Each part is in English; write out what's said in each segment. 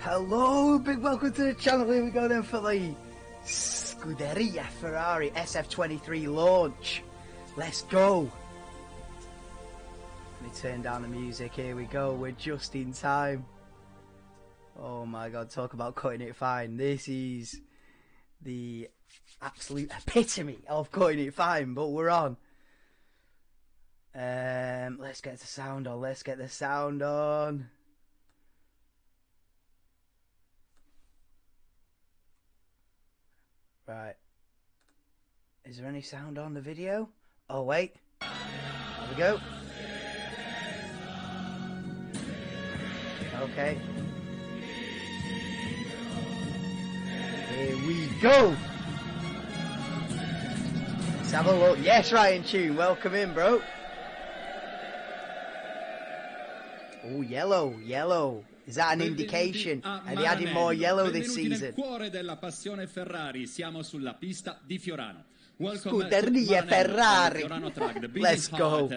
Hello, big welcome to the channel. Here we go then for the Scuderia Ferrari SF-23 launch. Let's go. Let me turn down the music. Here we go. We're just in time. Oh my god, talk about cutting it fine. This is the absolute epitome of cutting it fine, but we're on. Let's get the sound on. Let's get the sound on. Right. Is there any sound on the video? Oh, wait. There we go. Okay. Here we go. Let's have a look. Yes, Ryan Tune. Welcome in, bro. Oh, yellow, yellow. Is that an indication? Are they adding more yellow this season? Nel cuore della passione Ferrari, siamo sulla pista di Fiorano. Scuderia Ferrari. Let's go.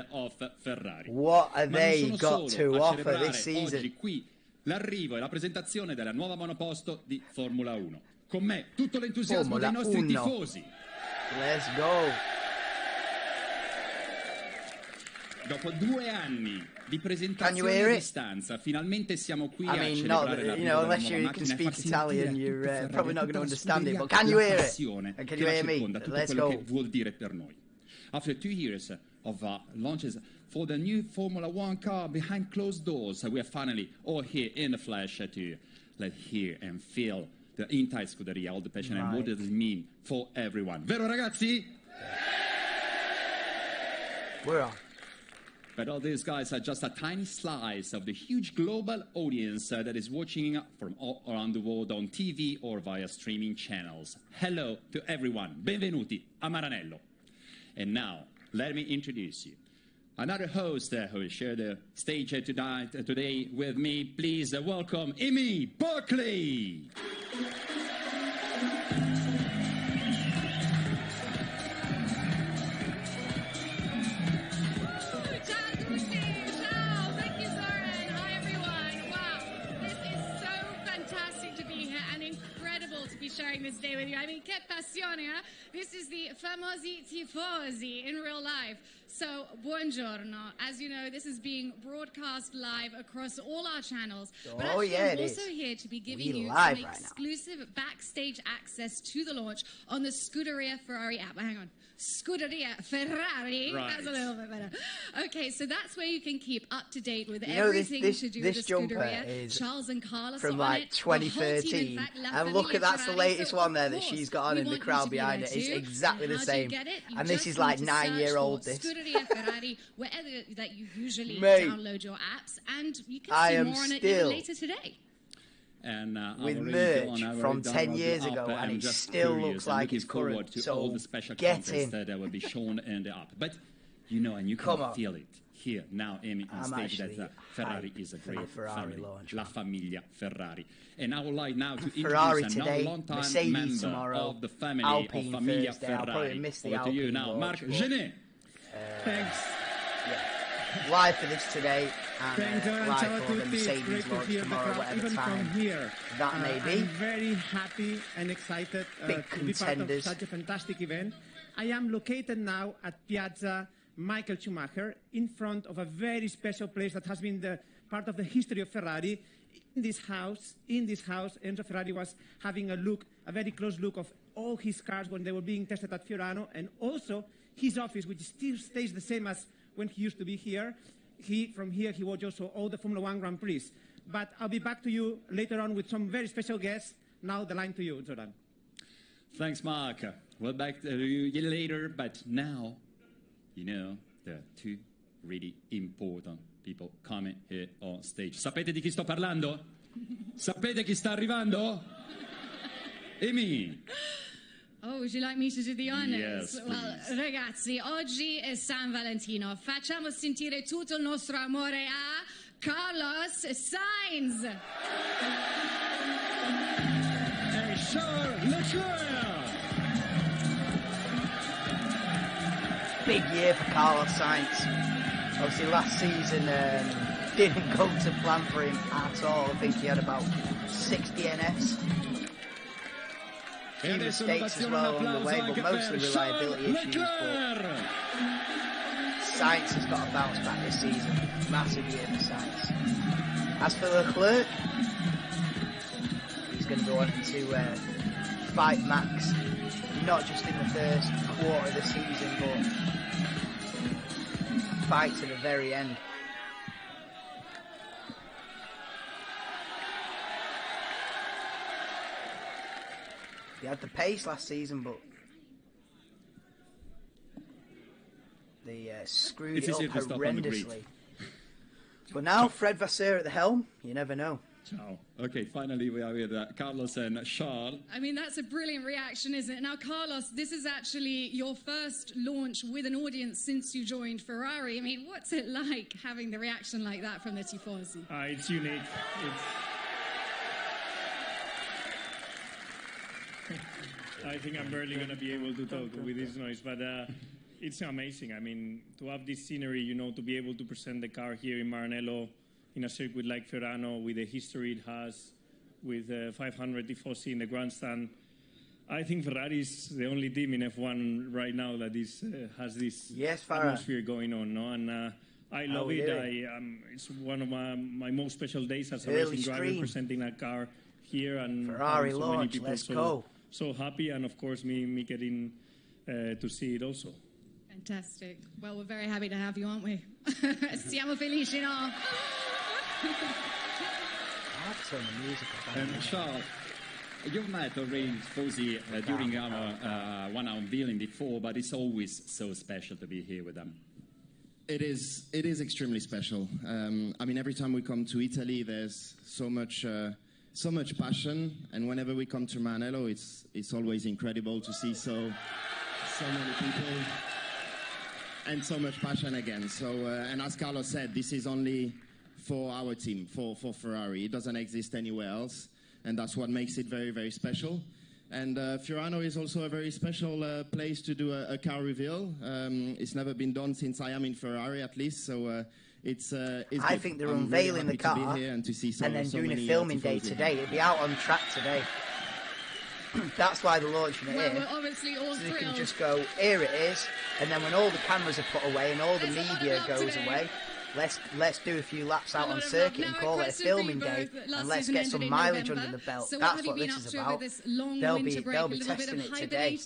What have they got to offer this season? Oggi qui l'arrivo e la presentazione della nuova monoposto di Formula 1. Con me tutto l'entusiasmo dei nostri tifosi. Let's go. Dopo 2 anni di presentazione a distanza, finalmente siamo qui a celebrare la nuova macchina e far sentire you're probably not going to understand it, but can you hear it? Can you hear me? Let's go. Che vuol dire per noi. After 2 years of launches for the new Formula 1 car behind closed doors, we are finally all here in the flesh to let hear and feel the entire Scuderia, all the passion and what does it mean for everyone. Vero ragazzi? We're on. But all these guys are just a tiny slice of the huge global audience that is watching from all around the world on TV or via streaming channels. Hello to everyone. Benvenuti a Maranello. And now, let me introduce you. Another host who will share the stage today with me. Please welcome Amy Barkley. Sharing this day with you. I mean, che passione, eh? This is the famosi tifosi in real life. So, buongiorno. As you know, this is being broadcast live across all our channels. But actually, I'm also here to be giving you some exclusive backstage access to the launch on the Scuderia Ferrari app. Hang on. Scuderia Ferrari. Right. That's a little bit better. Okay, so that's where you can keep up to date with everything to do with the Scuderia. Charles and Carlos from like 2013. And look at that's the latest one there that she's got on in the crowd behind it. It's exactly the same. And this is like 9-year-old this. Scuderia Ferrari, wherever that you usually download your apps, and you can see more on it later today. And with merch from 10 years ago, and it still looks like it's current. To so all the special get in. That will be shown in the app. But you know, and you can feel it here now, Amy, on stage. That Ferrari is a great Ferrari launch. La Famiglia Ferrari. And I would like now to introduce a long-time member of the family Alpine of Famiglia Thursday. Ferrari. Over to you now, Marc Genet. Thanks. Yeah. Live for this today, and live for the Mercedes launch tomorrow, whatever time that may be. I'm very happy and excited Big to be part of such a fantastic event. I am located now at Piazza Michael Schumacher, in front of a very special place that has been the part of the history of Ferrari. In this house, Enzo Ferrari was having a very close look of all his cars when they were being tested at Fiorano, and also his office, which still stays the same as when he used to be here. From here, he watched also all the Formula 1 Grand Prix. But I'll be back to you later on with some very special guests. Now the line to you, Jordan. Thanks, Mark. We'll back to you later, but now, you know, there are 2 really important people coming here on stage. Sapete di chi sto parlando? Sapete chi sta arrivando? Amy. Oh, would you like me to do the honors? Yes, well, ragazzi, oggi è San Valentino. Facciamo sentire tutto il nostro amore a Carlos Sainz. And Charles Leclerc. Big year for Carlos Sainz. Obviously, last season didn't go to plan for him at all. I think he had about 6 DNS. Few mistakes as well along the way, but mostly reliability issues. But Sainz has got to bounce back this season. Massive year for Sainz. As for Leclerc, he's going to go on to fight Max, not just in the first quarter of the season, but fight to the very end. He had the pace last season, but they screwed it up horrendously. But now, Fred Vasseur at the helm, you never know. Ciao. Okay, finally we are with Carlos and Charles. I mean, that's a brilliant reaction, isn't it? Now, Carlos, this is actually your first launch with an audience since you joined Ferrari. I mean, what's it like having the reaction like that from the Tifosi? It's unique. I think I'm barely going to be able to talk with this noise, but it's amazing. I mean, to have this scenery, you know, to be able to present the car here in Maranello in a circuit like Ferrano with the history it has, with 500 Tifosi in the grandstand. I think Ferrari is the only team in F1 right now that has this atmosphere going on, no? And I love it. It's one of my most special days as a racing driver presenting a car here, and Ferrari so launch, many people let's go. So happy, and of course me getting to see it also. Fantastic. Well, we're very happy to have you, aren't we? Siamo felici, no? Charles, you've met already Tifosi during our one unveiling before, but it's always so special to be here with them. It is extremely special. I mean, every time we come to Italy, there's so much passion, and whenever we come to Maranello, it's always incredible to see so many people and so much passion again. So, and as Carlos said, this is only for our team, for Ferrari. It doesn't exist anywhere else, and that's what makes it very, very special. And Fiorano is also a very special place to do a car reveal. It's never been done since I am in Ferrari, at least. So it's I think they're unveiling the car and then doing a filming day today. It'll be out on track today. That's why they're launching it here. We're obviously all so thrilled. they can just go, here it is, and then when all the cameras are put away and all the media goes away, let's do a few laps out on circuit and call it a filming day, and let's get some mileage under the belt. That's what this is about. They'll be testing it today.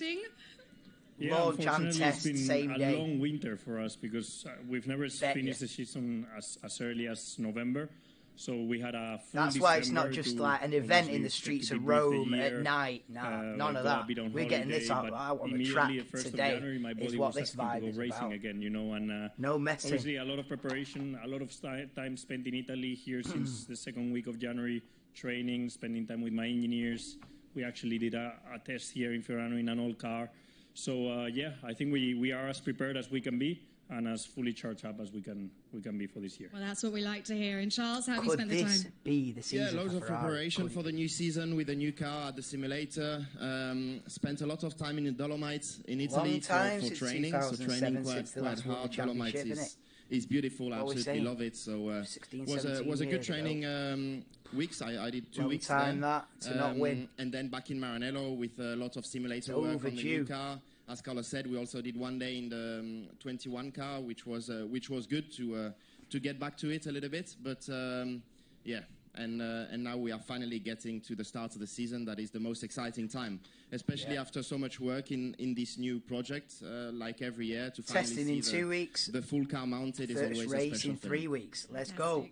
Yeah, Launch and test, it's been same day. A long winter for us because we've never finished the season as early as November. So we had a full That's why it's not just like an event in the streets of Rome at night. None of that. We're getting this out on the track today. Is what this vibe is about. Again, you know, and no messing. Obviously, a lot of preparation, a lot of time spent in Italy here since the second week of January, training, spending time with my engineers. We actually did a test here in Ferrano in an old car. So yeah, I think we are as prepared as we can be, and as fully charged up as we can be for this year. Well, that's what we like to hear. And Charles, how have you spent the time? Could this be the season? Yeah, loads of preparation for the new season with the new car at the simulator. Spent a lot of time in the Dolomites in Italy for training. So training quite hard. Dolomites is beautiful. I absolutely love it. So was a good training weeks. I did 2 weeks there. That to not win. And then back in Maranello with a lot of simulator work on the new car. As Carlos said, we also did one day in the 21 car, which was good to get back to it a little bit. But yeah, and now we are finally getting to the start of the season. That is the most exciting time, especially after so much work in this new project. Like every year, to finally testing see in 2 weeks, the full car mounted is always a special race in 3 weeks. Let's go!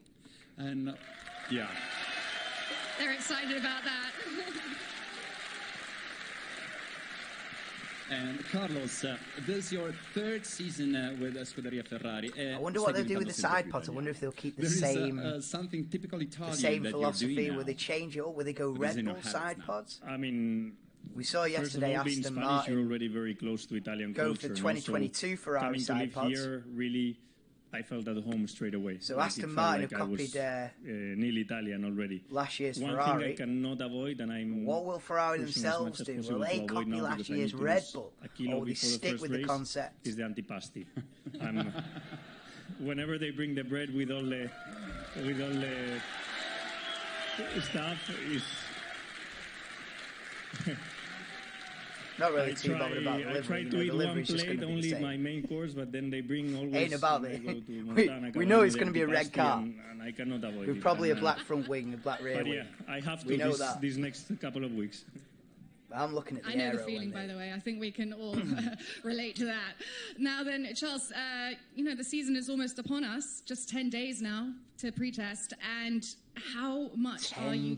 And yeah, they're excited about that. And Carlos, this is your third season with Scuderia Ferrari. I wonder what they'll do with the side pods. I wonder if they'll keep the same something typical Italian, the same philosophy. Will they change it up? Will they go Red Bull side pods? I mean, we saw yesterday Aston Martin. You're already very close to Italian go culture. For 2022 Ferrari side pods. Here, really, I felt at home straight away. So Aston Martin have copied nearly Italian already. Last year's One Ferrari. Thing I cannot avoid, and I'm what will Ferrari themselves do? Will they copy last year's Red Bull, or will they stick with the concept? Is the antipasti. Whenever they bring the bread with all the stuff is. Not really too bothered about the livery. I try to the eat one livery's just plate, going to be only the same. my main course, but then they bring always. Ain't about when I it. go to Montana, We know it's going to be a red antipasti, car. and I cannot avoid With it. probably a And, black front wing, a black rear But wing. yeah, I have We to know that. these next couple of weeks. I'm looking at the I know the aero feeling, and by the way. I think we can all relate to that. Now then, Charles, you know, the season is almost upon us. Just 10 days now to pre-test. And how much are 10 you keen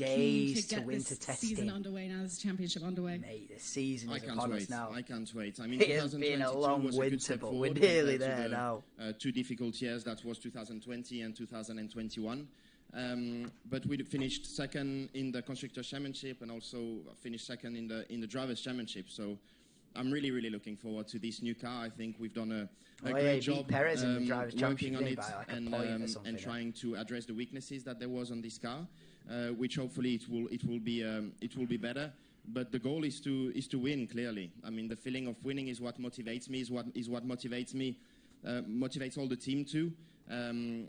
days to to get winter this season testing. underway now, this championship underway? Mate, the season I is can't upon us wait. now. I can't wait. I mean, It has been a 2022 long was a good winter, step but forward we're nearly compared to there the, now. Two difficult years, that was 2020 and 2021. But we finished second in the Constructors' Championship and also finished second in the Drivers' Championship. So I'm really, really looking forward to this new car. I think we've done a great job Perez in the Drivers' working on Championship it by like a and, point or something, and trying to address the weaknesses that there was on this car, which hopefully it will be better. But the goal is to win. Clearly, I mean, the feeling of winning is what motivates me. Is what motivates me. Motivates all the team too.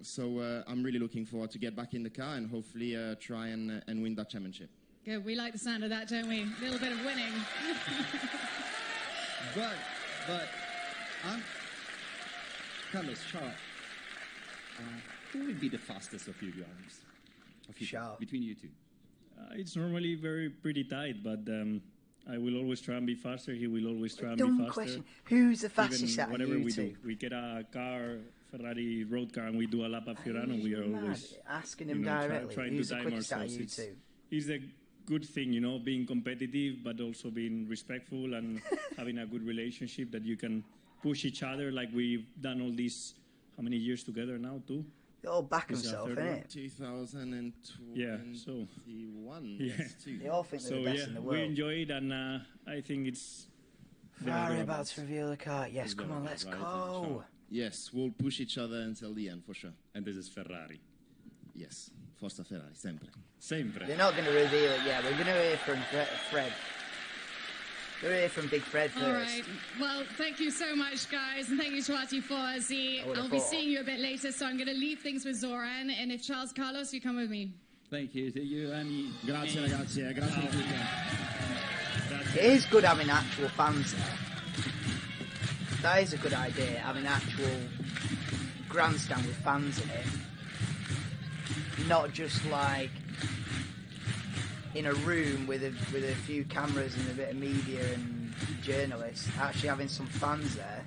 So I'm really looking forward to get back in the car and hopefully try and win that championship. Good. We like the sound of that, don't we? A little bit of winning. But Carlos, Charles, who will be the fastest of you guys? Charles. Between you two. It's normally pretty tight, but I will always try and be faster. He will always try and be Dumb faster. question. Who's the fastest Even out of whatever you we two? do, we get a car, Ferrari road car, and we do a lap at Fiorano. We are Mad. always Asking him directly. trying Who's to the time quickest out of ourselves. you two? It's a good thing, you know, being competitive, but also being respectful and having a good relationship that you can push each other like we've done all these, how many years together now, too? They all back This is our himself, third one. innit? 2021. Yeah, so- Yes, too. They all think they're So the best yeah, in the we world. enjoy it, and I think it's Ferrari about to reveal the car. Yes, come on, let's Right, go. Yes, we'll push each other until the end for sure. And this is Ferrari. Yes, Forza Ferrari, sempre. Sempre. They're not going to reveal it yet. We're going to hear from Fred. We're here from Big Fred first. All right. Well, thank you so much, guys, and thank you to Tifosi. I would've I'll be thought. seeing you a bit later, so I'm going to leave things with Zoran, and if Charles Carlos, you come with me. Thank you to you, Annie. Grazie ragazzi, grazie a tutti. It is good having actual fans there. That is a good idea, having actual grandstand with fans in it. Not just like in a room with a few cameras and a bit of media and journalists. Actually having some fans there.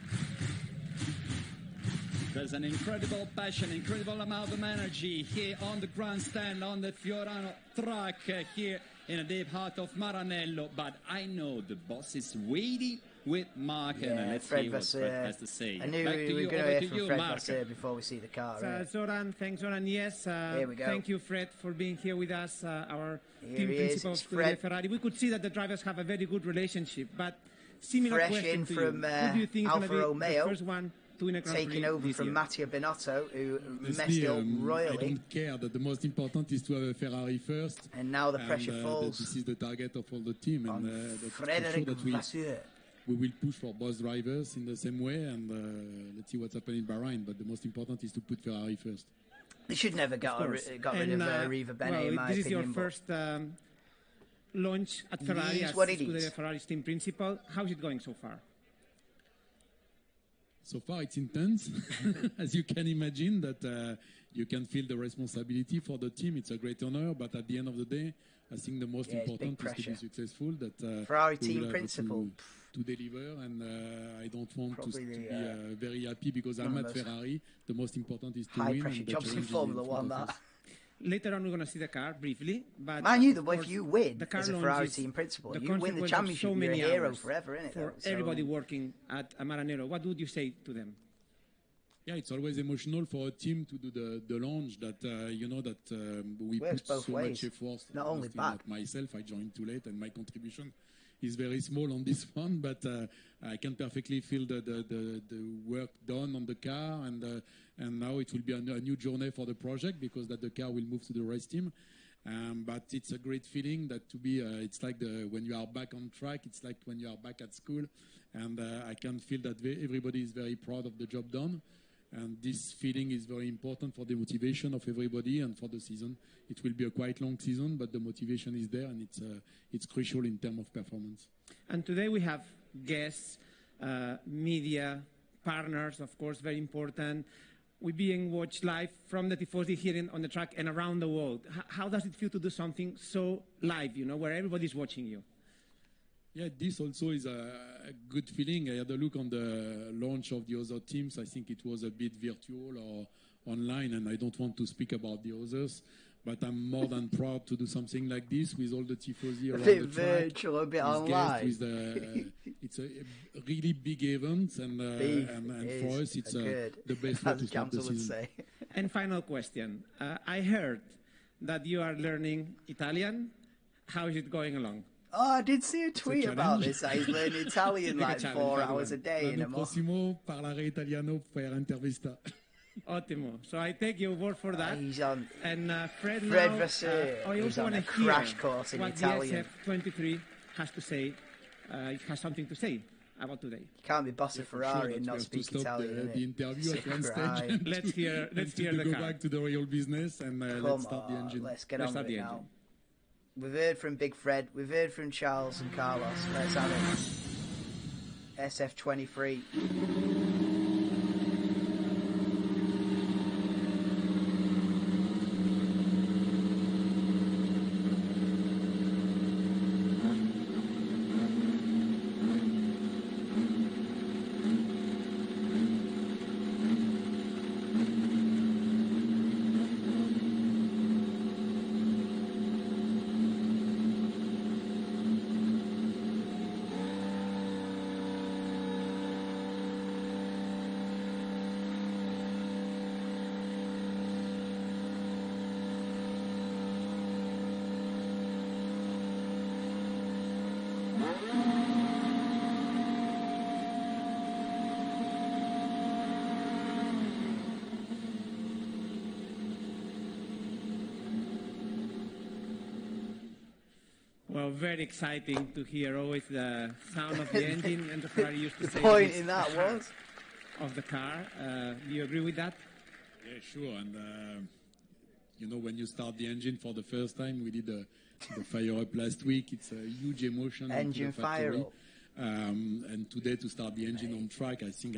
There's an incredible passion, incredible amount of energy here on the grandstand, on the Fiorano track here in the deep heart of Maranello. But I know the boss is waiting with Mark, and let's Fred see what Vasseur. Fred has to say. I knew Back we to were you, going to over hear to from you, Fred Mark. Vasseur before we see the car. Right? Zoran, thanks, Zoran. Yes, Here we go. thank you, Fred, for being here with us, our Here team he is, principal of it's Scuderia Fred. Ferrari. We could see that the drivers have a very good relationship, but similar Fresh question in to from, you. Who do you think is Alfa going to be Romeo, the first one to win a Grand Taking Prix over this from year? Matteo Binotto, who messed Honestly, up I royally. don't care. That the most important is to have a Ferrari first. And now the pressure and, falls that this is the target of all the team, on and that's for Frédéric sure that Vasseur. we will push for both drivers in the same way. And let's see what's happening in Bahrain. But the most important is to put Ferrari first. They should never got rid of Riva Bene, well, in my this opinion. is your but first launch at Ferrari Yeez, as what it Scuderia is. Ferrari's team principal. How's it going so far? So far, it's intense, as you can imagine. That you can feel the responsibility for the team. It's a great honor, but at the end of the day, I think the most Yeah, it's big important is to pressure. be successful. That Ferrari we team will have principal. to deliver, and I don't want to Probably be the, very happy because one I'm of at those Ferrari. The most important is to high win. pressure and the jobs in challenge is Formula front One, of that. us. Later on, we're going to see the car briefly. But Mind you, of if course, you win the car as a launch Ferrari is team principal, the you win the consequence of championship, so you're a many hero hours forever, innit? for So- everybody working at Maranello. What would you say to them? Yeah, it's always emotional for a team to do the launch. That you know that we Works put both so ways. much effort. Not only Honestly, back. not myself, I joined too late, and my contribution is very small on this one. But I can perfectly feel the work done on the car, and now it will be a new journey for the project because that the car will move to the race team. But it's a great feeling that to be. It's like when you are back on track. It's like when you are back at school, and I can feel that everybody is very proud of the job done. And this feeling is very important for the motivation of everybody and for the season. It will be a quite long season, but the motivation is there, and it's crucial in terms of performance. And today we have guests, media, partners, of course, very important. We're being watched live from the Tifosi here on the track and around the world. How does it feel to do something so live, where everybody's watching you? Yeah, this also is a good feeling. I had a look on the launch of the other teams. I think it was a bit virtual or online, and I don't want to speak about the others. But I'm more than proud to do something like this with all the tifosi around the track. Virtual, a bit online. It's a really big event, and for us, it's the best way to start the season. And final question. I heard that you are learning Italian. How is it going along? Oh, I did see a tweet about this. He's learning Italian like 4 hours a day in a month. Prossimo parlerò italiano per intervista. Ottimo. So I take your word for that. He's on. And Fred Vasseur. I also want to hear crash course in what Italian. the SF-23 has to say. It has something to say about today. You can't be boss of Ferrari and not speak Italian. The interview at one stage. Let's hear the go car. back to the real business and let's start the engine. Let's get on with it now. We've heard from Big Fred. We've heard from Charles and Carlos. Let's have it. SF-23. Well, very exciting to hear always the sound of the engine, and the Ferrari used to say the point in that was of the car. Do you agree with that? Yeah, sure. And when you start the engine for the first time, we did the fire up last week. It's a huge emotion. Engine fire up. And today to start the engine on track, I think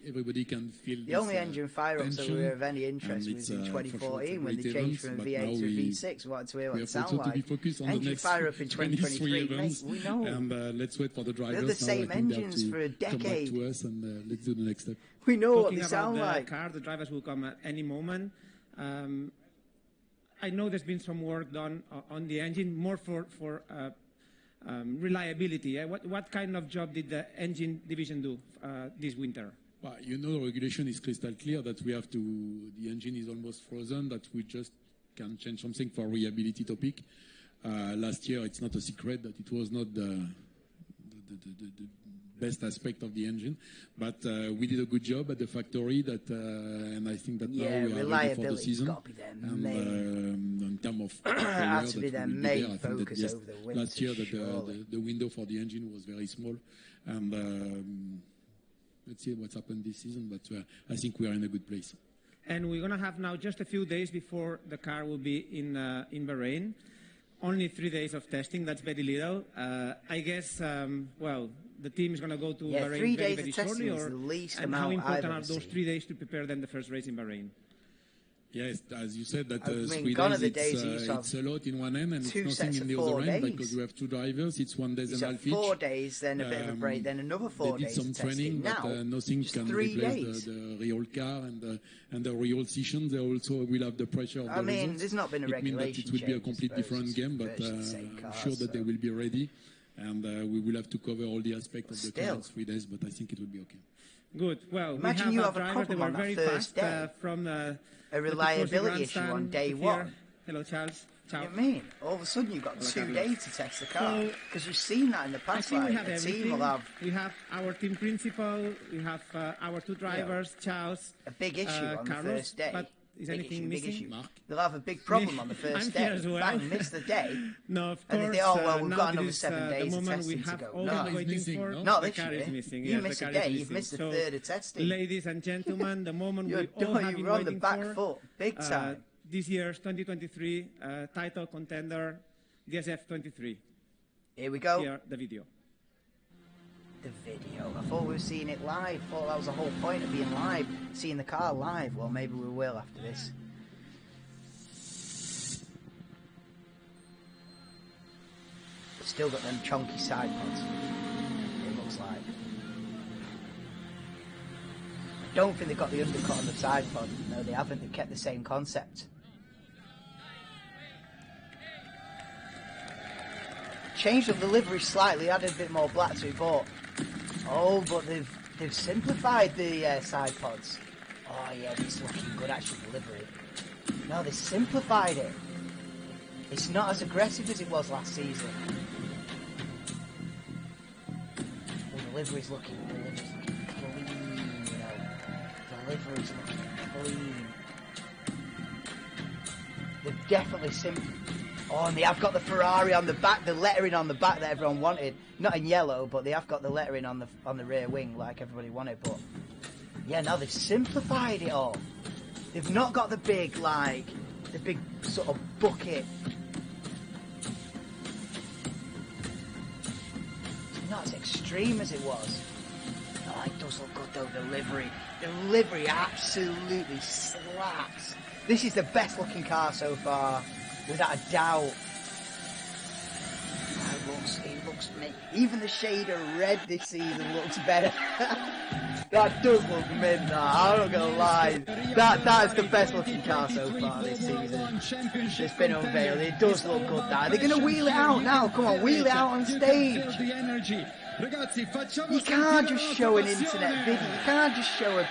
everybody can feel the only engine fire-ups that were of any interest was in 2014 when they changed from V8 to V6. We wanted to hear what it sounded like. To be focused on engine the next fire-up in 2023, mate, we know. And let's wait for the drivers. They're the same engines for a decade. Come back to us and let's do the next step. We know Talking what they sound about like. The car, the drivers will come at any moment. I know there's been some work done on the engine, more for reliability. What kind of job did the engine division do this winter? Well, the regulation is crystal clear that the engine is almost frozen, that we just can change something for reliability topic. Last year, it's not a secret that it was not the best aspect of the engine, but we did a good job at the factory. And I think that now we are ready for the season. Got to be their and in terms of has to be their main focus yes, over the winter. last year the window for the engine was very small, and let's see what's happened this season. But I think we are in a good place. And we're going to have now just a few days before the car will be in Bahrain. Only 3 days of testing. That's very little. I guess. The team is going to go to Bahrain 3 very, days very of testing shortly. is the least and amount how important I've are ever those seen. 3 days to prepare then the first race in Bahrain? Yes, as you said, that 3 gone days, it's a lot in one end and it's two nothing sets in of the 4 other end days. because we have 2 drivers. It's 1 day and a half each. 4 days, then a bit of a break, then another 4 they days did some of training, testing. but Now, nothing just can 3 replace days. the real car and the real session. They also will have the pressure of the results. There's not been a it means that it will be a complete different game, but I'm sure that they will be ready. And we will have to cover all the aspects of the car in 3 days, but I think it will be okay. Good. Well, imagine we you have have a drivers that problem were on that very first fast day. from A reliability issue on day here. one. Hello, Charles. Ciao. You know what I mean? All of a sudden you've got 2 Carlos. days to test the car. Because you've seen that in the I past. think we Like, have a team everything. will have We have our team principal. We have our 2 drivers, Charles. a big issue on the Carlos. first day. But Is Big anything issue, big missing? issue. They'll have a big problem on the first I'm day. here as well. Bang, miss the day. No, of And course. they think, oh, well, we've now got it another is, 7 the days of moment we testing to have go. all No, been waiting missing, for. no? Not The this car year. is missing. You Yes, missed the a car is day. You've missing. missed a So, third of testing. Ladies and gentlemen, the moment You're we all have been You're on the waiting back for. foot, big time. This year's 2023 title contender, the SF-23. Here we go. Here, the video. The video. I thought we were seeing it live. I thought that was the whole point of being live. Seeing the car live. Well, maybe we will after this. Still got them chunky side pods. It looks like. I don't think they've got the undercut on the side pod. No, they haven't. They've kept the same concept. Changed up the livery slightly, added a bit more black to it, but but they've simplified the side pods. Oh yeah, it's looking good actually, the livery. No, they simplified it. It's not as aggressive as it was last season. Oh, the livery's looking clean, you know. The livery's looking clean. They've definitely Oh, and they have got the Ferrari on the back, the lettering on the back that everyone wanted. Not in yellow, but they have got the lettering on the rear wing like everybody wanted. But yeah, now they've simplified it all. They've not got the big sort of bucket. It's not as extreme as it was. Oh, it does look good though, the livery. The livery absolutely slaps. This is the best looking car so far. Without a doubt. It looks even the shade of red this season looks better. That does look mint, I'm not gonna lie. That is the best looking car so far this season. It's been unveiled. It does look good now. They're gonna wheel it out now. Come on, wheel it out on stage. You can't just show an internet video. You can't just show a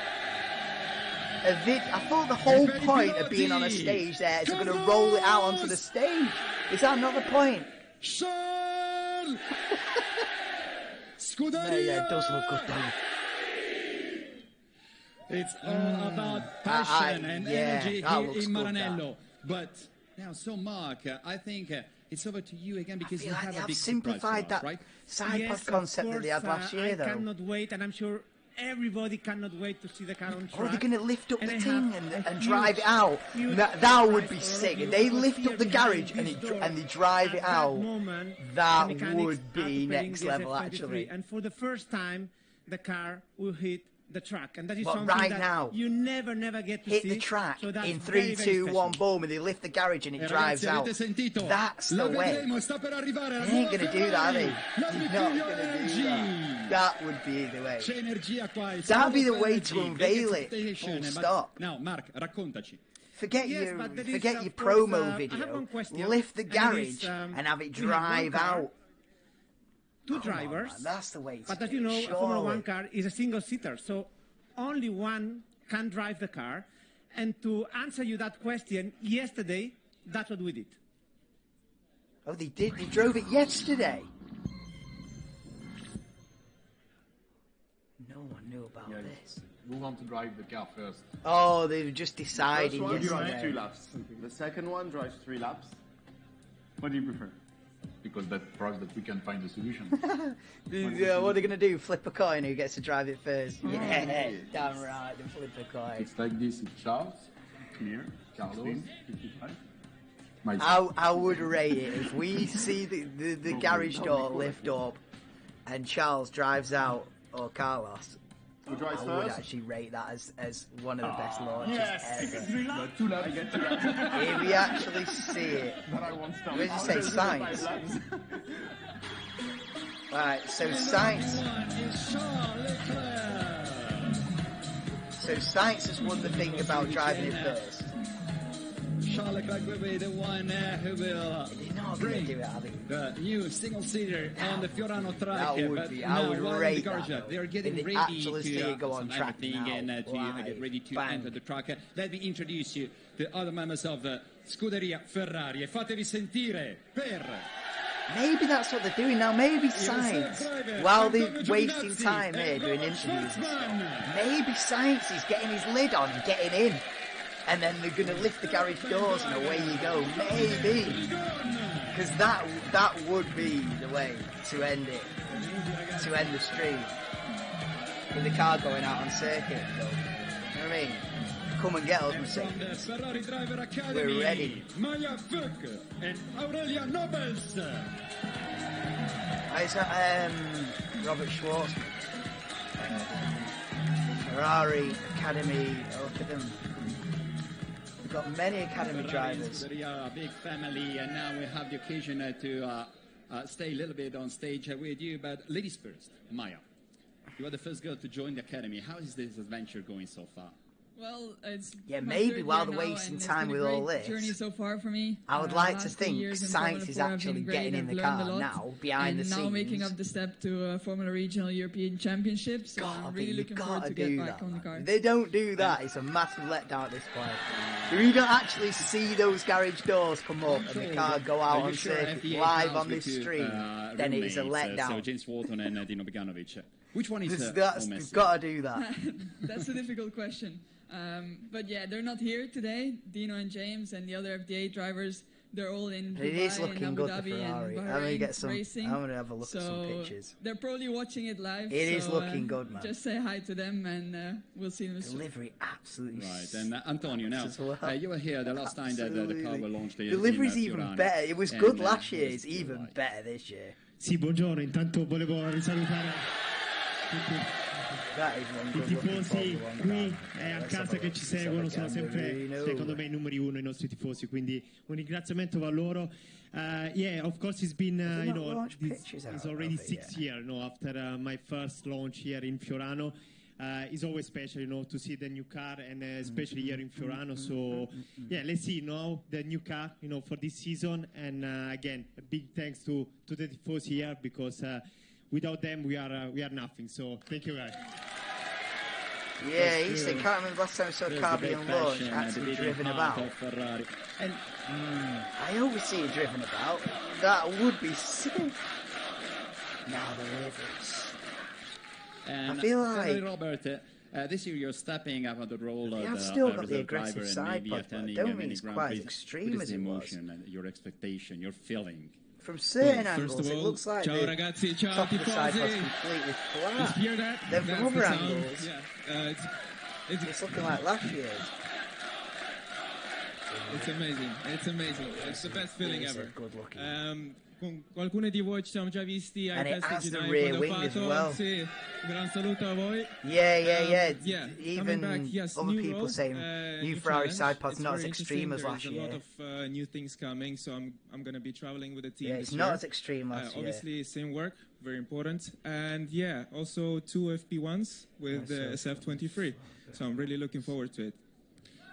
I thought the whole point of being on a stage there is we're going to roll it out onto the stage. Is that not the point? Charles! Scuderia! No, yeah, it does look good though. It's all about passion and energy here in Maranello. But now, so Mark, I think it's over to you again because you have a big simplified that right? side pod concept that they had last year, though. I cannot wait, and I'm sure everybody cannot wait to see the car on track. Oh, they're going to lift up the thing and drive it out. That would be sick. If they lift up the garage and they drive it out, that would be next level, actually. And for the first time, the car will hit the track, and that is But something right that now, you never get to hit see. the track so in 3, 2, 1, boom, and they lift the garage and it drives out. That's the way. They ain't going to do that, are they? They're not going to do that. That would be the way. That would be the way to unveil it. Full stop. Now, Mark, raccontaci. Forget your promo video. Lift the garage and have it drive out. Two drivers. On, that's the way to But as do you know, it, a Formula 1 car is a single-seater, so only one can drive the car. And to answer you that question, yesterday, that's what we did. Oh, they did? They drove it yesterday? No one knew about this. Who want to drive the car first? Oh, they've just decided First one yesterday. drives 2 laps. The second one drives 3 laps. What do you prefer? Because that proves that we can find a solution. What are they going to do? Flip a coin? Who gets to drive it first? Yeah, damn right. The flip a coin. It's like this. It's Charles, clear. Carlos, 55. I would rate it if we see the garage door lift up and Charles drives out, or Carlos. Who drives I would first? actually rate that as one of the best launches ever. 2 laps. I get 2 laps. If we actually see it. But I won't stop. Where does it say Sainz? Right, so Sainz. So Sainz has won the thing about driving it first. Charles Leclerc will be the one who will They're not going to do it, are they? the new single-seater on the Fiorano track. That would but be, now, I would while rate in the garage, that. they are getting If they ready actually see to it go on some track everything now, and to live, get ready to bang. enter the track. Let me introduce you to other members of the Scuderia Ferrari e fatevi sentire per Maybe that's what they're doing now. Maybe Sainz, while they're wasting time here doing interviews and stuff, maybe Sainz is getting his lid on and getting in. and then they're going to lift the garage doors and away you go. Maybe. Because that would be the way to end it. To end the stream. With the car going out on circuit. You know what I mean? Come and get us, Mercedes. Ferrari Driver Academy, We're ready. Maya Vuk and Aurelia Nobles. Is that Robert Schwartzman? Ferrari Academy. Oh, look at them. We've got many Academy drivers. We are a big family, and now we have the occasion to stay a little bit on stage with you. But ladies first, Maya. You are the first girl to join the Academy. How is this adventure going so far? Well, it's Yeah, my maybe third while year they're now, wasting and time it's with been a all great this, journey so far for me. I would like to last 2 think years in Sainz Formula is 4 have actually been great getting in and the I've learned car a lot. now, behind and the now making scenes. up the step to Formula Regional European Championship. So I'm really looking forward to get back on the car. They don't do that. It's a massive letdown at this point. If you don't actually see those garage doors come up and the car go out on circuit live on this stream, then it is a letdown. So James Walton and Dino Beganovic. Which one is You've Messi? got to do that. That's a difficult question. But yeah, they're not here today. Dino and James and the other FDA drivers, they're all in Dubai It is and looking Abu good, the Dhabi Ferrari. and I'm gonna Bahrain get some. racing. I'm gonna have a look at some pictures. They're probably watching it live. It is looking good, man. Just say hi to them and we'll see them soon. Delivery absolutely. Right, and Antonio, now well. you were here the last time that the car was launched. Delivery's even Tirana. better. It was And, good last year. what It's was it even like? better this year. Sì, buongiorno, intanto volevo risalutare That is one i good looking tifosi Formula One qui car. e a Let's have casa a che look. ci Let's have seguono, a sono sempre gander. secondo me i numeri uno i nostri tifosi, quindi un ringraziamento va a loro. Yeah, of course it's been Have they you not know launched this pictures is out already of it 6 yet? years after my first launch here in Fiorano. It's always special, to see the new car and especially here in Fiorano. So yeah, let's see now the new car, for this season. And again, a big thanks to the tifosi here because without them we are nothing. So thank you guys. Yeah, he said, can't remember last time I saw a car There's the being big launched, passion, actually the big driven heart about. of Ferrari. And I always see it driven about. That would be sick. Now the rivers. And I feel Ferrari like Robert, this year you're stepping up on the role of I've the still got the reserve aggressive driver and side maybe pod, but I attending don't many think it's Grand quite Prix. as extreme What is as the it was. emotion and your expectation, your feeling? From certain Well, first angles, of it all, looks like ciao the ragazzi, ciao top of the side pod's tifosi. completely Just flat. hear that? Then from That's other the sound. angles, Yeah, it's looking like last year's. it's amazing. It's amazing. It's the best feeling It's ever. good looking. Con qualcuno di voi ci siamo già visti ai And it test has di the gennaio rear quando wing ho as fatto. well. Sì, un gran saluto a voi. Yeah. Yeah, Even coming back, yes, other new people role, saying new new Ferrari challenge. side pod's It's not as very extreme as interesting. last There's year. a lot of new things coming, so I'm going to be traveling with the team Yeah, this it's not year. as extreme last year. Obviously, same work, very important. And yeah, also 2 FP1s with the SF-23. So I'm really looking forward to it.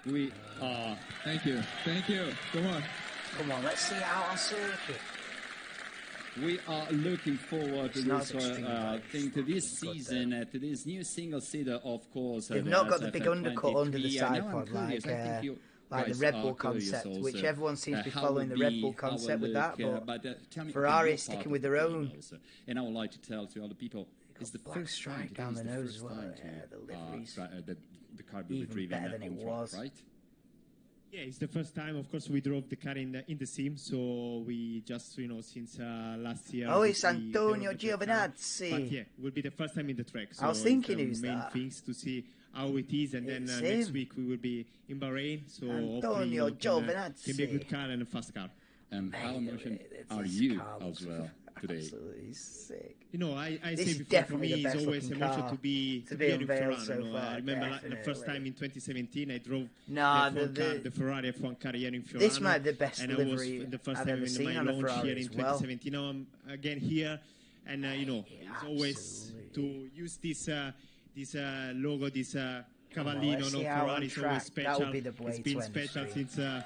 We are. Thank you. Come on, let's see it out on circuit. We are looking forward to It's not this extreme, but thing, to this it's good season, to this new single-seater, of course. They've not got the big undercut under the side pod like like the Red Bull concept, which everyone seems to be following the Red Bull concept with that, but Ferrari is sticking with their own. And I would like to tell to other people, it's the blue first stripe time, down today the is nose as well. first Yeah, time the to, livery's the car will be even driven better than it on track, was. right? Yeah, it's the first time. Of course, we drove the car in the sim, so we just since last year. Oh, it's we Antonio drove the car. Giovinazzi. But yeah, it will be the first time in the track. So I was thinking it's, who's main that? things to see how it is, and then It's next him. week we will be in Bahrain. So Antonio hopefully Giovinazzi. can be a good car and a fast car. And how emotional it's are his you car as well today? Absolutely sick. I This say is before, for definitely me, the it's best always looking emotional car to be to be here in unveiled Ferrari. so far, I remember the first definitely. time in 2017, I drove Nah, the Ferrari F1 car here in Fiorano. This might be the best and livery I was the first I've time ever in seen my on a launch Ferrari here in as well. 2017. Now I'm again here, and it's always to use this logo, this cavallino, let's see no how on Ferrari. It's track always special. that would be the way It's to been end the special stream. since.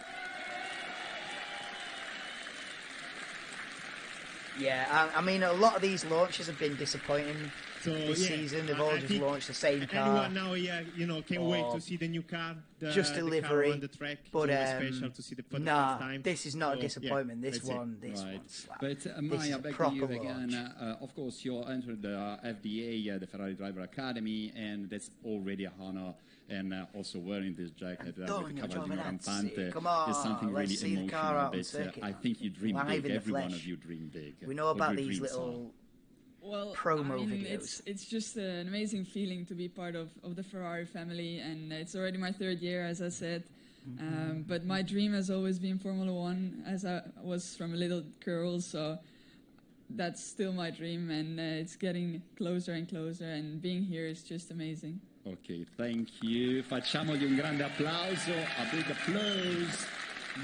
Yeah, I mean, a lot of these launches have been disappointing this season. They've all I just think launched the same car. Anyone now, can't wait to see the new car. Just the delivery. car on the track. But it's always special to see the for the nah, first time. this is not a disappointment. Yeah, this that's it. one Right. slaps. But This is Maya, a back to proper you again. launch. Of course, you entered the FDA, the Ferrari Driver Academy, and that's already an honor and also wearing this jacket with Antonio Cavallino Giovinazzi. Rampante Come on, is something let's really see the car emotional. out on But circuit I now. think you dream Live big. in the Every one flesh. of you dream big. We know What about your these dreams little Well, promo I mean, videos. it's just an amazing feeling to be part of the Ferrari family, and it's already my 3rd year, as I said. But my dream has always been Formula One, as I was from a little girl, so that's still my dream, and it's getting closer and closer, and being here is just amazing. Ok, thank you. Facciamogli un grande applauso, a big applause.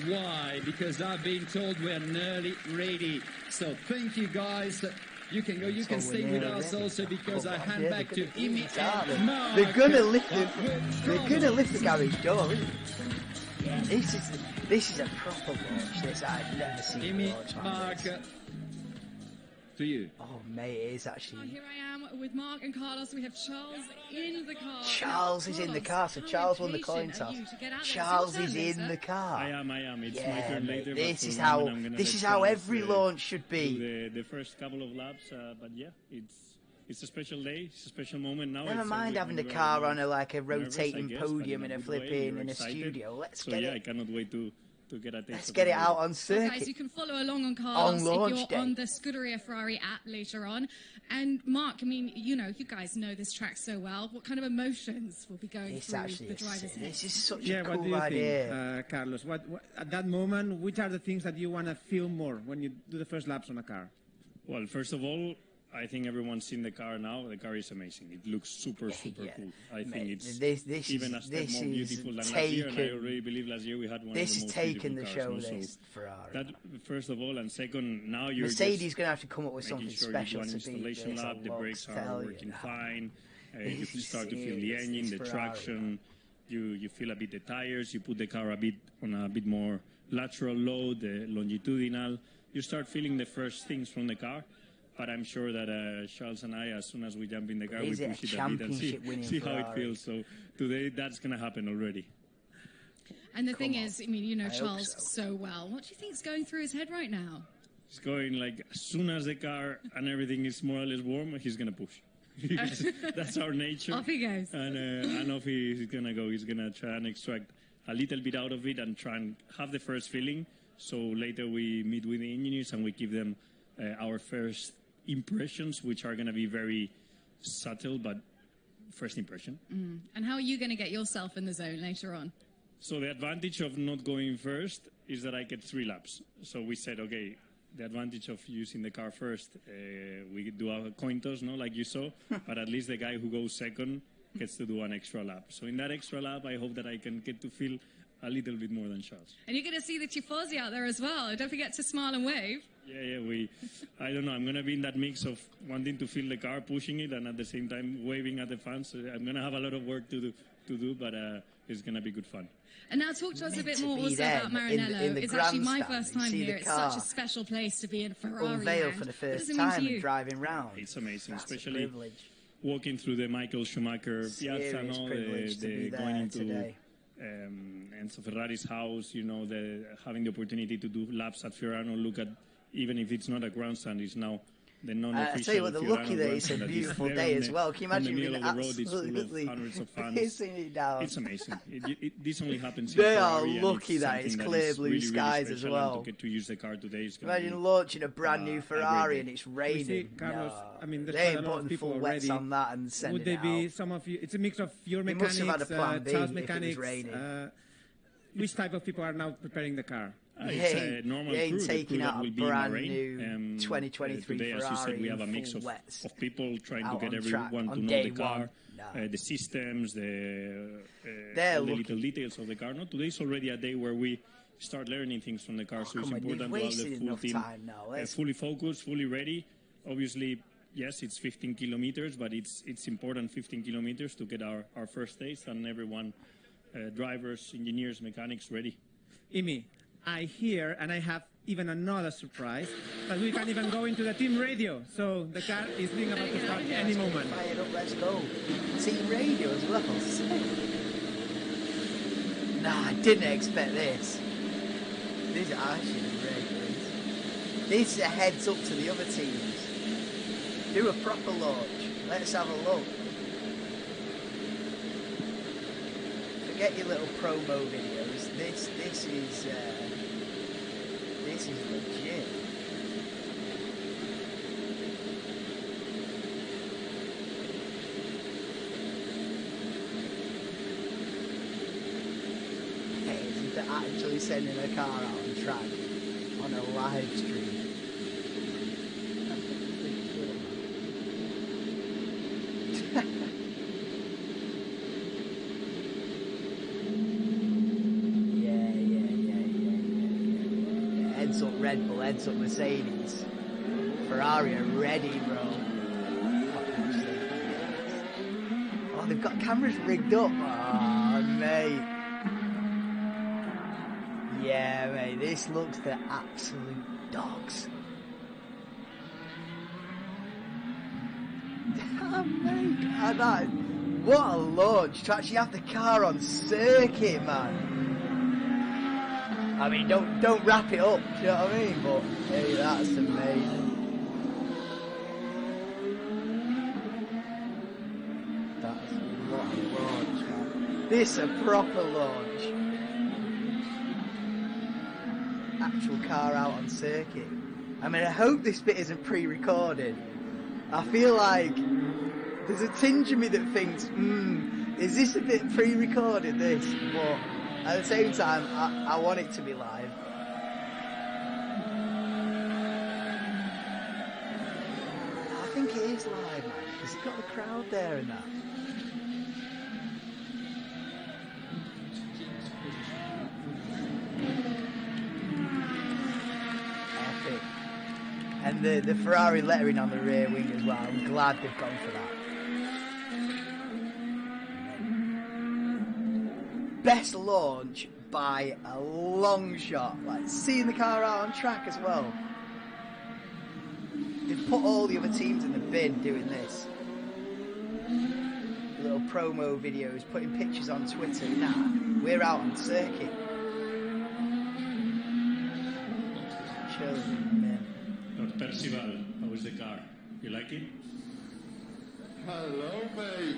Why? Because I've been told we're nearly ready. So thank you, guys. You can go. You can stay with us also because I hand back to Imi and Mark. They're gonna lift the garage door, isn't it? Yeah, this is a proper launch. This I've never seen. Imi, a launch like Mark, this. to you. Oh mate, it is actually. Here I am with Mark and Carlos. We have Charles in the car. Charles is in the car, so Charles won the coin toss. Charles is in the car. I am. It's my Yeah, turn mate, later. this but is for how the moment, I'm gonna this let is how Charles, every launch should be. do the first couple of laps, but yeah, it's a special day. It's a special moment now. Never It's mind having the very car nervous, on a nervous, rotating I guess, but podium in and a good way. flipping You're in a excited. studio. Let's So get yeah, it. I cannot wait to get a taste. Let's of get the it out day. on Well, circuit. guys, you can follow along on Carlos launch if you're day. on the Scuderia Ferrari app later on. And Mark, I mean, you guys know this track so well. What kind of emotions will be going It's through actually the drivers' this heads? is such Yeah, a what do cool you idea. think, Carlos? What at that moment, which are the things that you want to feel more when you do the first laps on a car? Well, first of all, I think everyone's seen the car now. The car is amazing. It looks super cool. I think Mate, it's this even is- a step this more is beautiful than last year. And I taken- already believe last year we had one This of the is most taking the beautiful show, cars. this So Ferrari. that first of all, and second, now you're Mercedes just going to have to come up with making something sure special you do an to beat installation this. lap. The brakes are working fine. You This can is start to feel the serious, engine, this the Ferrari, traction. You feel a bit the tires. You put the car on a bit more lateral load, the longitudinal. You start feeling the first things from the car. But I'm sure that Charles and I, as soon as we jump in the car, we Is it a push it a bit and championship-winning see how it Ferrari? feels. So today, that's going to happen already. And the thing is, I mean, you know I hope Charles so. so well. What do you think is going through his head right now? It's going like as soon as the car and everything is more or less warm, he's going to push. Because that's our nature. Off he goes. And off he's going to go. He's going to try and extract a little bit out of it and try and have the first feeling. So later we meet with the engineers and we give them our first impressions, which are going to be very subtle, but first impression. And how are you going to get yourself in the zone later on? So the advantage of not going first is that I get 3 laps. So we said, okay, the advantage of using the car first, we do a coin toss, no, like you saw, but at least the guy who goes second gets to do an extra lap. So in that extra lap, I hope that I can get to feel a little bit more than Charles. And you're going to see the Tifosi out there as well. Don't forget to smile and wave. Yeah, I don't know, I'm going to be in that mix of wanting to feel the car, pushing it, and at the same time waving at the fans. So I'm going to have a lot of work to do, but it's going to be good fun. And now talk to us a bit to more be also there about in Maranello. the It's actually my grandstand, first you time see here. the It's such a car special place to be in Ferrari Unveil land. for the What does first it mean time to and you? driving round. It's amazing, That's a especially privilege. walking through the Michael Schumacher Piazza, Serious no? privilege to be going there into today. Enzo Ferrari's house, having the opportunity to do laps at Fiorano, look at, even if it's not a grandstand, it's now the non-official I tell you what, the Fiorano lucky that it's a grandstand that is beautiful there day on as the- well. Can you on the imagine middle being of the road, it's full of absolutely hundreds of fans. pissing it down? It's amazing. This only happens in They are Ferrari, and lucky it's that it's something clear is blue really, skies really as special, well. and to get to use the car today is gonna Imagine be, launching a brand new a Ferrari great and day. it's We see, raining. Carlos, No. I mean, there's They quite ain't a lot of putting people full wets already. on that and sending Would they it be out. some of you? It's a mix of your They mechanics, must have had a plan B Charles if it was mechanics. raining. Which type of people are now preparing the car? It's a normal you ain't crew, the taking crew that out a will be in brand Bahrain. new 2023 today, as you said, Ferrari we have a in mix full of wets people trying to out get on track everyone to on know day the car, one. the systems, They're all the lucky. little details of the car. No, today is already a day where we start learning things from the car, so it's Come on, you've important to have wasted the full enough team time now. Let's- fully focused, fully ready. Obviously, yes, it's 15 kilometers, but it's important 15 kilometers to get our first taste and everyone, drivers, engineers, mechanics, ready. Imi, I hear, and I have even another surprise, that we can even go into the team radio. So the car is being about to start any moment. Fire it up, let's go. Team radio as well. Nah, I didn't expect this. This is actually great. This is a heads up to the other teams. Do a proper launch. Let's have a look. forget your little promo videos. This is legit. They're actually sending a car out on track on a live stream. Yeah. Heads up Red Bull, heads up Mercedes. Ferrari are ready, bro. Oh, they've got cameras rigged up. Oh, mate. Yeah, mate, this looks the absolute dogs. Oh, mate, what a launch to actually have the car on circuit, man. I mean, don't wrap it up, do you know what I mean? But hey, that's amazing. That's what a launch, man. This is a proper launch. Actual car out on circuit. I mean, I hope this bit isn't pre-recorded. I feel like there's a tinge of me that thinks, is this a bit pre-recorded, this? But at the same time, I want it to be live. I think it is live, man, because you've got the crowd there and that. And the Ferrari lettering on the rear wing as well. I'm glad they've gone for that. Best launch by a long shot. Like seeing the car out on track as well. They've put all the other teams in the bin doing this. Little promo videos, putting pictures on Twitter. Nah, we're out on circuit. Chilling. Percival, how is the car? You like it? Hello, mate.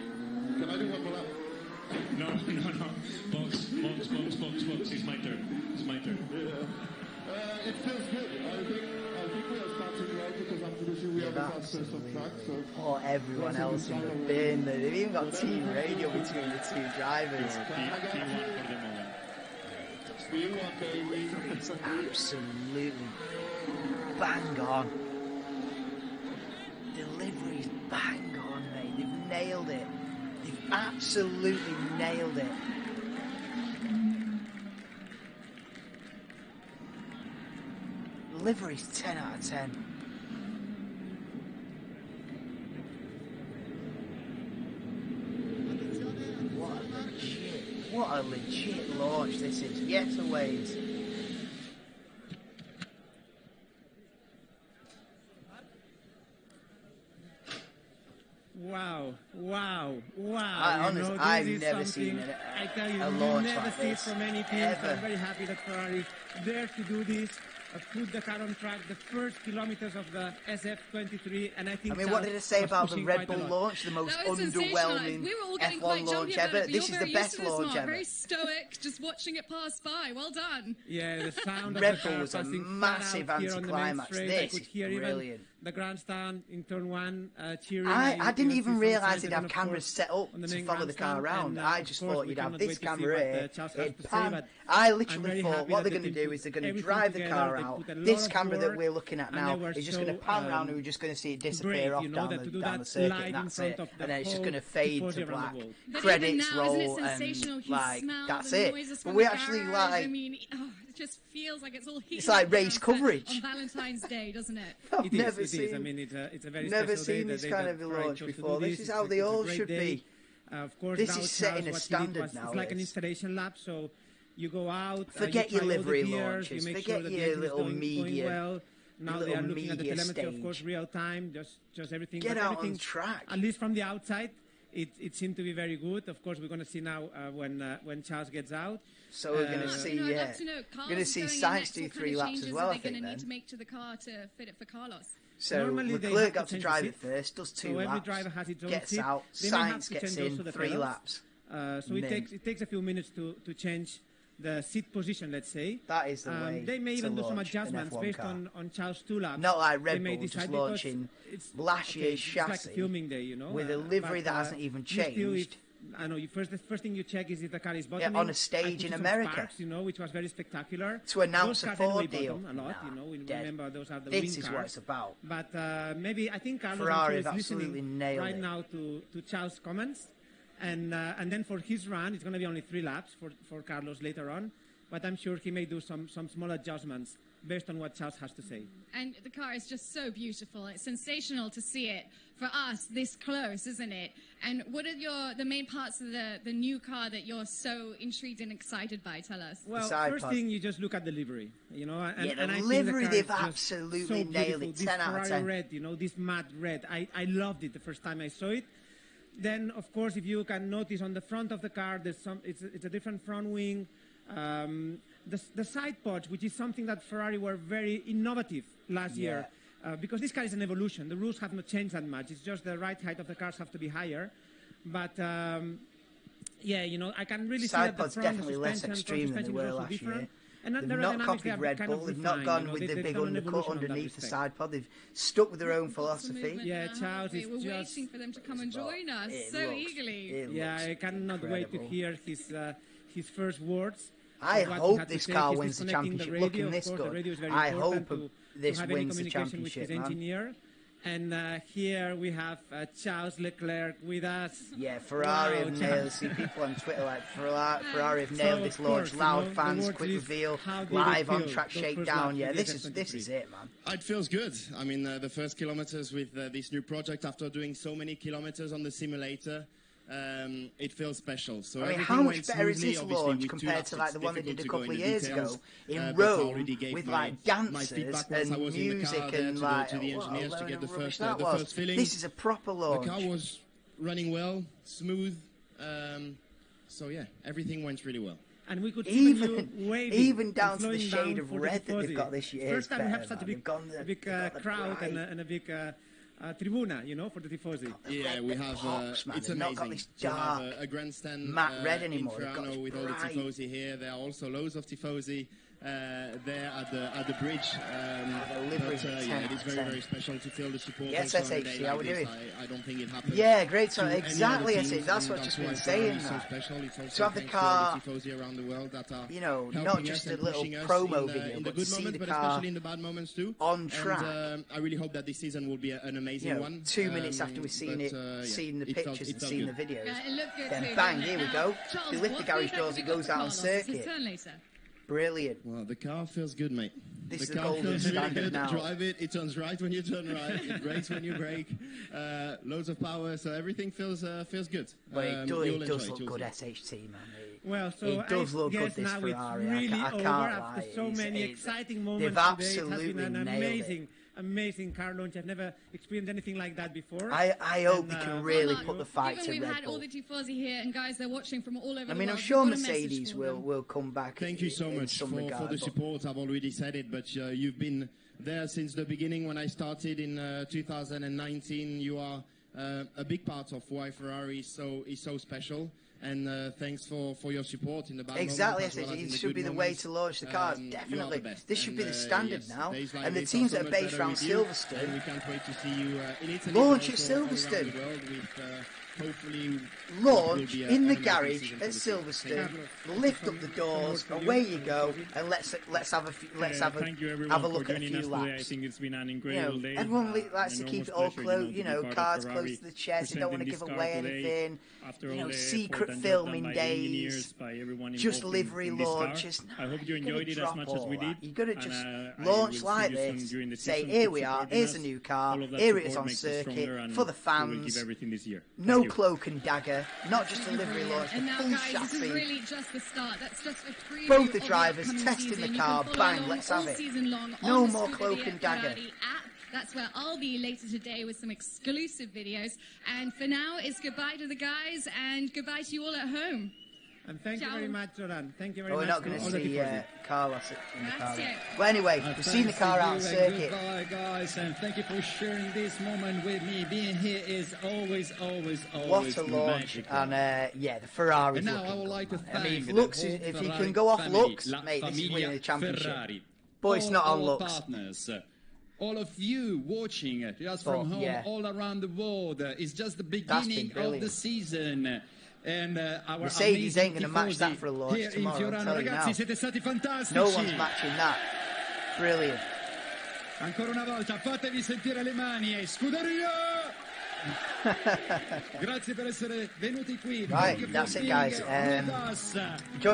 Can I do one more lap? No. Box. It's my turn. Yeah. It feels good. I think we are starting right because I'm pretty sure we have the fastest of track. So or everyone else in the bin. They've even got team radio between the two drivers. P1 for the moment. P1, baby. It's absolutely bang on. Delivery's bang on, mate. They've nailed it. They've absolutely nailed it. Delivery's 10 out of 10. What a legit launch this is. Yes, always. Wow. I've never seen a launch never like see it this. from any team. Ever. I'm very happy that Ferrari is there to do this. Put the car on track, the first kilometers of the SF-23, and I think. I mean, what did it say about the Red Bull launch? The most underwhelming F1 launch ever. This is the best launch ever. Very stoic, just watching it pass by. Well done. Yeah, the sound of Red the car Bull was a passing massive flat out here on the main anticlimax. straight. This I could hear is even brilliant. the grandstand in turn one cheering. I didn't even realise they'd have cameras set up to follow the car around. I just thought you'd have this camera here. It'd pan. I literally thought what they're going to do is they're going to drive the car out. This camera that we're looking at now is just going to pan around and we're just going to see it disappear off down the circuit, and that's it. And then it's just going to fade to black. Credits roll and like that's it. But we actually like. I mean, it just feels like it's all heating. It's like race coverage on Valentine's Day, doesn't it? I've never seen. I mean, it's a very never special seen day, this kind of a launch before. This is how they it's all a great should day. be. Of course, This now is setting Charles, a what he did standard was, now. It's like an installation lap, so you go out. Forget you your try all the livery gears, launches. you make Forget sure that the your engine is little going media. well. Now they are looking at the telemetry, of course, stage. real time, just everything. Get but out everything, on track. At least from the outside, it seemed to be very good. Of course, we're going to see now when Charles gets out. So we're going to see, We're going to see Sainz do 3 laps as well, I think, going to then. need to make to the car to fit it for Carlos. So Normally they Leclerc have got to change drive the it seat. first, does 2 So every laps, driver has its own gets seat. out, They may have Sainz to gets change also in, the 3 pedals. laps. So it takes a few minutes to change the seat position, let's say. That is the way. They may to even do some launch adjustments an F1 based car. on Charles' 2 laps. Not like Red They may Bull just decide launching it's last year's chassis it's like a filming day, you know, with a livery that hasn't even changed. I know. The first thing you check is if the car is bottoming. Yeah, on a stage in America. Sparks, you know, which was very spectacular. To announce those a cars Ford anyway deal. A lot, you know, we remember those are the This wing is cars. what it's about. But maybe I think Carlos Ferrari is have absolutely listening nailed right it. now to Charles' comments, and then for his run, it's going to be only 3 laps for Carlos later on. But I'm sure he may do some small adjustments based on what Charles has to say. And the car is just so beautiful. It's sensational to see it for us this close, isn't it? And what are the main parts of the new car that you're so intrigued and excited by? Tell us. Well, first thing, you just look at the livery, you know. And, the and I livery, think they've the car is absolutely so nailed it. This 10 out of Ferrari 10. red, you know, this matte red. I loved it the first time I saw it. Then, of course, if you can notice on the front of the car, it's a different front wing. The side pods, which is something that Ferrari were very innovative last year, because this car is an evolution. The rules have not changed that much. It's just the right height of the cars have to be higher. But yeah, you know, I can really see that the pods front definitely less extreme than they were last year. And They've not copied Red Bull. They've not gone with the big undercut underneath the side pod. They've stuck with their own philosophy. Yeah, Charles is We're just... waiting for them to come and join us so eagerly. Yeah, I cannot wait to hear his first words. I hope this car wins the championship. Looking this good, I hope this wins the championship, man. And here we have Charles Leclerc with us. Yeah, Ferrari have nailed. See people on Twitter like Ferrari have nailed this launch. Loud fans, quick reveal, live on track shakedown. Yeah, this is it, man. It feels good. I mean, the first kilometers with this new project after doing so many kilometers on the simulator. It feels special. So I mean, how much better is this launch compared to like the one they did a couple of years ago in Rome with like dancers and music and like this is a proper launch. The car was running well, smooth. So yeah, everying went really well. And we could even down to the shade of red that they've got this year. First time we have such a big crowd and a big tribuna, you know, for the tifosi. Yeah, we have. It's amazing to have a grandstand matte red in anymore. Ferrano with all the tifosi here. There are also loads of tifosi there at the bridge. Yeah, it is very special to feel the support. Yes, SHC, how we doing? I don't think it happens. Yeah, great. So exactly, I say that's what I've just been saying. To have the car, around the world that are, you know, not just a little promo video, but to see the car especially in the bad moments too. On track. And, I really hope that this season will be an amazing one. 2 minutes after we've seen seen the pictures and seen the videos, it looked good then too, bang, didn't here it? we go. Charles, They lift the garage doors, it goes out on circuit. Brilliant. Well, the car feels good, mate. This is the the car golden feels really standard good. now. Drive it, it turns right when you turn right, it brakes when you brake. Loads of power, so everything feels good. But it does look good, SHT, man. Well, so it does look good, this now Ferrari. It's really I can't over lie. after so many exciting moments They've today. absolutely It has been an nailed amazing car launch. I've never experienced anything like that before. I hope they can really put the fight to We've Red had Bull. all the tifosi here, and guys, they're watching from all over the world. I mean, I'm sure Mercedes will come back. Thank you so much for the support. I've already said it, but you've been there since the beginning when I started in 2019. You are a big part of why Ferrari is so special. And thanks for your support in the bad exactly, moments. Exactly, it should be the way to launch the cars. Definitely, this should be the standard now. And the like teams that are based around Silverstone, we can't wait to see you in Italy. Launch at Silverstone. Hopefully, launch in the garage at Silverstone. Lift up the doors. Away you go, and let's have a look at a few laps. I think it's been an incredible day. Everyone likes to keep it all close. Cards close to the chest. They don't want to give away anything. Secret filming days. Just livery launches. I hope you enjoyed it as much as we did. You got to just launch like this. Say, here we are. Here's a new car. Here it is on circuit for the fans. No cloak and dagger, not just a livery launch, and a now, full guys, chassis. this is really just the start. That's just a preview. Both the of drivers upcoming testing season. the car, bang, let's have it. No more cloak and dagger. App. That's where I'll be later today with some exclusive videos. And for now, it's goodbye to the guys and goodbye to you all at home. And thank you very much, Zoran. Thank you very Oh, we're much. not going all to the see tifosi. Carlos in the car. Grazie. Well, anyway, we've seen the car out on Thanks to you and circuit. Goodbye, guys, and thank you for sharing this moment with me. Being here is always What a launch. magical. And yeah, the Ferrari. And now I would like to thank I mean, the looks, whole if you Ferrari can go off family, looks, La mate, this is Familia winning the championship. Ferrari. But it's not on All looks. partners, all of you watching just But, from home, yeah. all around the world. It's just the been beginning of brilliant. the season. And our Mercedes ain't going to match tifosi that for a launch here in tomorrow, I'm Fiorano. telling you Ragazzi, now. siete stati fantastici. No one's matching that. Brilliant. Ancora una volta, fatevi sentire le mani e Scuderia! Grazie per essere venuti qui. Right, that's it, guys. Join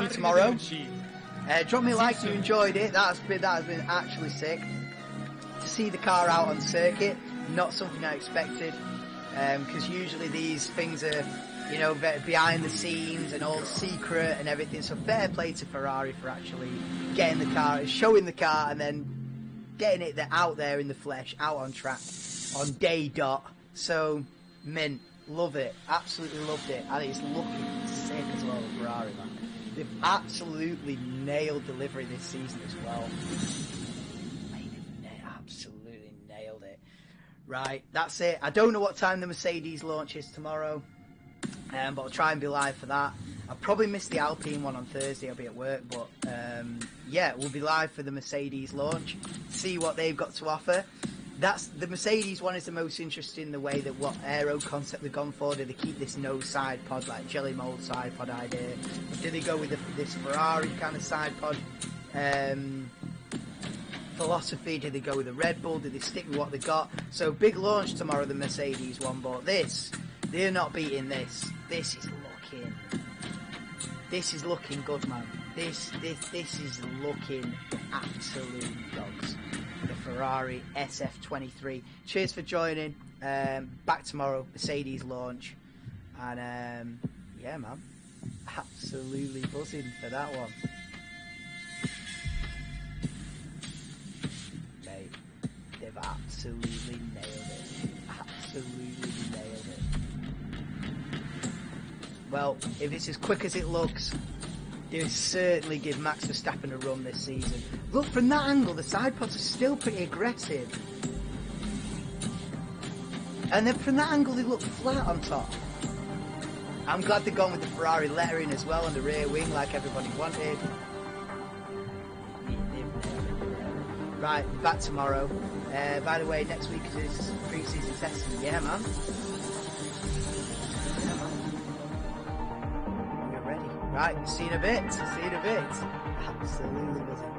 me Arrivederci. tomorrow. Drop me a like if you enjoyed it. That has been actually sick. To see the car out on circuit, not something I expected. Because usually these things are, you know, behind the scenes and all secret and everything. So fair play to Ferrari for actually getting the car, showing the car, and then getting it out there in the flesh, out on track, on day dot. So, mint, love it, absolutely loved it, and it's looking sick as well, Ferrari, man. They've absolutely nailed delivery this season as well. They've absolutely nailed it. Right, that's it. I don't know what time the Mercedes launch is tomorrow, but I'll try and be live for that. I'll probably miss the Alpine one on Thursday, I'll be at work, but yeah, we'll be live for the Mercedes launch, see what they've got to offer. The Mercedes one is the most interesting, the way that what aero concept they've gone for. Do they keep this no side pod, like jelly mold side pod idea? Or do they go with this Ferrari kind of side pod philosophy? Do they go with the Red Bull? Do they stick with what they got? So big launch tomorrow, the Mercedes one, but they're not beating this. This is looking good, man. This is looking absolute dogs. The Ferrari SF-23. Cheers for joining. Back tomorrow, Mercedes launch, and yeah, man, absolutely buzzing for that one. Mate, they've absolutely nailed it. Absolutely nailed it. Well, if it's as quick as it looks, they'll certainly give Max Verstappen a run this season. Look, from that angle, the side pods are still pretty aggressive. And then from that angle, they look flat on top. I'm glad they've gone with the Ferrari lettering as well on the rear wing, like everybody wanted. Right, back tomorrow. By the way, next week is pre-season testing. Yeah, man. We're ready. Right, see you in a bit. Absolutely buzzing.